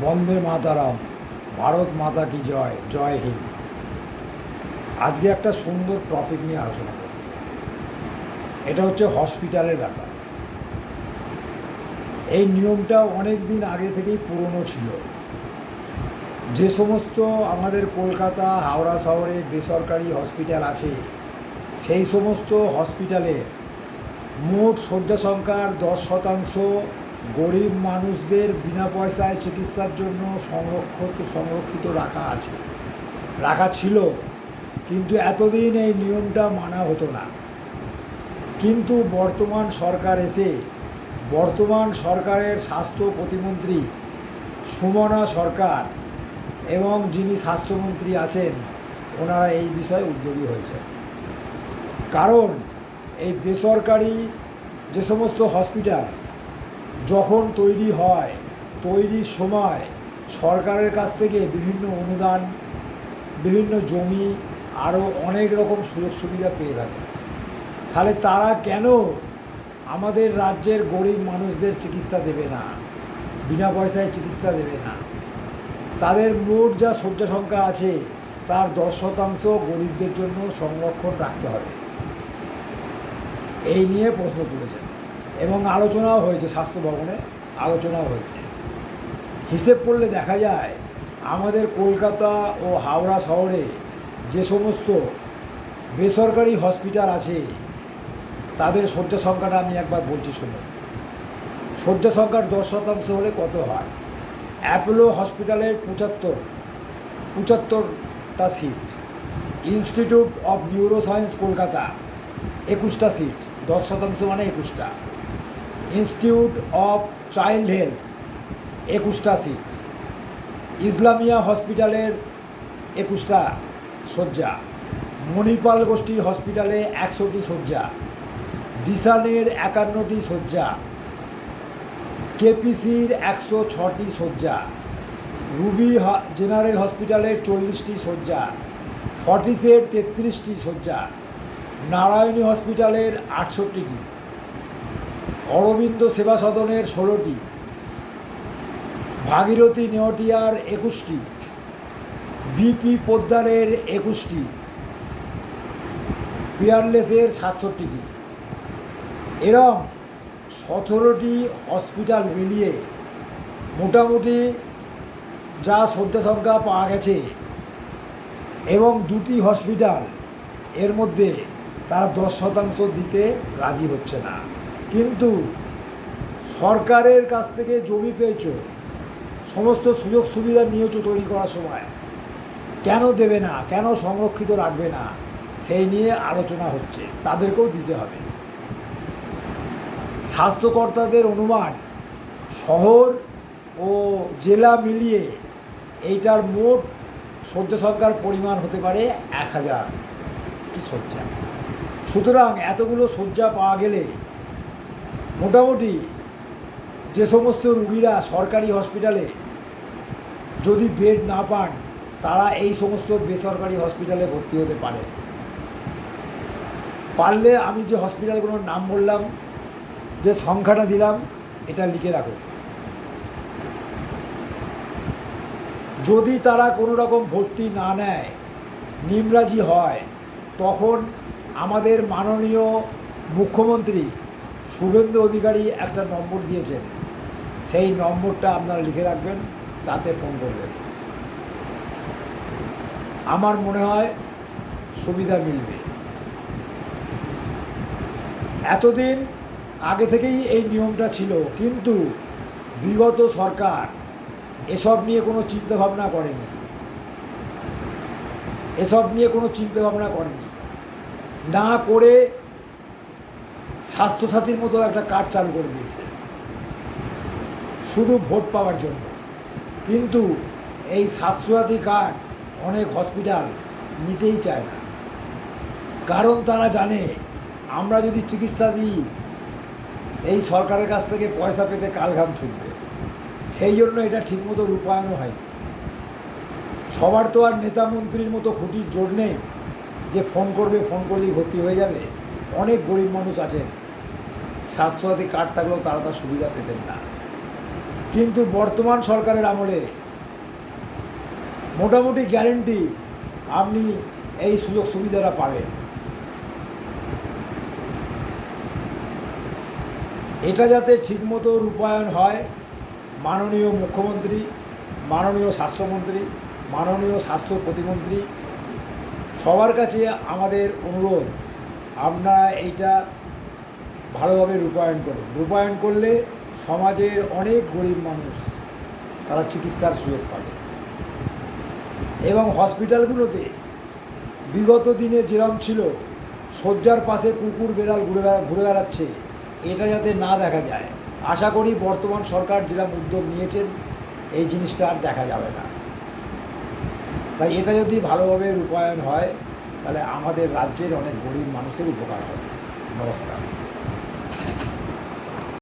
বন্দে মাতারাম, ভারত মাতা কি জয়, জয় হিন্দ। আজকে একটা সুন্দর টপিক নিয়ে আলোচনা করব। এটা হচ্ছে হসপিটালের ব্যাপার। এই নিয়মটা অনেক দিন আগে থেকেই পুরনো ছিল। যে সমস্ত আমাদের কলকাতা হাওড়া শহরে বেসরকারি হসপিটাল আছে, সেই সমস্ত হসপিটালে মোট শয্যা সংখ্যার 10% গরিব মানুষদের বিনা পয়সায় চিকিৎসার জন্য সংরক্ষিত রাখা ছিল। কিন্তু এতদিন এই নিয়মটা মানা হতো না। কিন্তু বর্তমান সরকারের স্বাস্থ্য প্রতিমন্ত্রী সুমনা সরকার এবং যিনি স্বাস্থ্যমন্ত্রী আছেন, ওনারা এই বিষয়ে উদ্যোগী হয়েছেন। কারণ এই বেসরকারি যে সমস্ত হসপিটাল যখন তৈরি হয়, তৈরির সময় সরকারের কাছ থেকে বিভিন্ন অনুদান, বিভিন্ন জমি, আরও অনেক রকম সুযোগ সুবিধা পেয়ে থাকে। তাহলে তারা কেন আমাদের রাজ্যের গরিব মানুষদের চিকিৎসা দেবে না, বিনা পয়সায় চিকিৎসা দেবে না? তাদের মোট যা শয্যা সংখ্যা আছে তার 10% গরিবদের জন্য সংরক্ষণ রাখতে হবে, এই নিয়ে প্রশ্ন তুলেছেন এবং আলোচনাও হয়েছে, স্বাস্থ্য ভবনে আলোচনাও হয়েছে। হিসেব করলে দেখা যায় আমাদের কলকাতা ও হাওড়া শহরে যে সমস্ত বেসরকারি হসপিটাল আছে তাদের শয্যা সংখ্যাটা আমি একবার বলছি, শুনুন। শয্যা সংখ্যার 10% হলে কত হয়? অ্যাপোলো হসপিটালের 75টা seat, institute of neuroscience Kolkata 21টা সিট, 10% মানে 21টা। ইনস্টিটিউট অফ চাইল্ড হেলথ 21টা সিট, ইসলামিয়া হসপিটালের 21টা শয্যা, মণিপাল গোষ্ঠীর হসপিটালে 100টি শয্যা, ডিসানের 51টি শয্যা, কেপিসির 106টি শয্যা, রুবি জেনারেল হসপিটালের 40টি শয্যা, ফর্টিসের 33টি শয্যা, নারায়ণী হসপিটালের 68টি, অরবিন্দ সেবা সদনের 16টি, ভাগীরথী নেওটিয়ার 21টি, বিপি পোদ্দারের 21টি, পিয়ারলেসের 67টি, এরম 17টি হসপিটাল মিলিয়ে মোটামুটি যা শয্যা সংখ্যা পাওয়া গেছে, এবং 2টি হসপিটাল এর মধ্যে তারা 10% দিতে রাজি হচ্ছে না। কিন্তু সরকারের কাছ থেকে জমি পেয়েছো, সমস্ত সুযোগ সুবিধা নিয়েছো তৈরি করার সময়, কেন দেবে না, কেন সংরক্ষিত রাখবে না, সেই নিয়ে আলোচনা হচ্ছে। তাদেরকেও দিতে হবে। স্বাস্থ্যকর্তাদের অনুমান শহর ও জেলা মিলিয়ে এইটার মোট শয্যা সংখ্যার পরিমাণ হতে পারে 1000টি শয্যা। সুতরাং এতগুলো শয্যা পাওয়া গেলে মোটামুটি যে সমস্ত রুগীরা সরকারি হসপিটালে যদি বেড না পান, তারা এই সমস্ত বেসরকারি হসপিটালে ভর্তি হতে পারে। পারলে আমি যে হসপিটালগুলোর নাম বললাম, যে সংখ্যাটা দিলাম, এটা লিখে রাখো। যদি তারা কোনো রকম ভর্তি না নেয়, নিমরাজি হয়, তখন আমাদের মাননীয় মুখ্যমন্ত্রী শুভেন্দু অধিকারী একটা নম্বর দিয়েছেন, সেই নম্বরটা আপনারা লিখে রাখবেন, তাতে ফোন করবেন। আমার মনে হয় সুবিধা মিলবে। এতদিন আগে থেকেই এই নিয়মটা ছিল, কিন্তু বিগত সরকার এসব নিয়ে কোনো চিন্তাভাবনা করেনি, না করে স্বাস্থ্যসাথীর মতো একটা কার্ড চালু করে দিয়েছে শুধু ভোট পাওয়ার জন্য। কিন্তু এই স্বাস্থ্যসাথী কার্ড অনেক হসপিটাল নিতেই চায় না, কারণ তারা জানে আমরা যদি চিকিৎসা দিই, এই সরকারের কাছ থেকে পয়সা পেতে কালঘাম ছুটবে। সেই জন্য এটা ঠিকমতো রূপায়ণও হয়নি। সবার তো আর নেতা মন্ত্রীর মতো খুঁটির জোর নেই যে ফোন করলেই ভর্তি হয়ে যাবে। অনেক গরিব মানুষ আছেন, স্বাস্থ্যসাথী কার্ড থাকলেও তারা তার সুবিধা পেতেন না। কিন্তু বর্তমান সরকারের আমলে মোটামুটি গ্যারেন্টি আপনি এই সুযোগ সুবিধাটা পাবেন। এটা যাতে ঠিকমতো রূপায়ণ হয়, মাননীয় মুখ্যমন্ত্রী, মাননীয় স্বাস্থ্যমন্ত্রী, মাননীয় স্বাস্থ্য প্রতিমন্ত্রী সবার কাছে আমাদের অনুরোধ, আপনারা এইটা ভালোভাবে রূপায়ণ করুন। রূপায়ণ করলে সমাজের অনেক গরিব মানুষ তারা চিকিৎসার সুযোগ পাবে। এবং হসপিটালগুলোতে বিগত দিনে যেরকম ছিল শয্যার পাশে কুকুর বেড়াল ঘুরে বেড়াচ্ছে, এটা যাতে না দেখা যায়। আশা করি বর্তমান সরকার যেরকম উদ্যোগ নিয়েছেন এই জিনিসটা আর দেখা যাবে না। তাই এটা যদি ভালোভাবে রূপায়ণ হয় তাহলে আমাদের রাজ্যের অনেক গরিব মানুষের উপকার হবে। নমস্কার।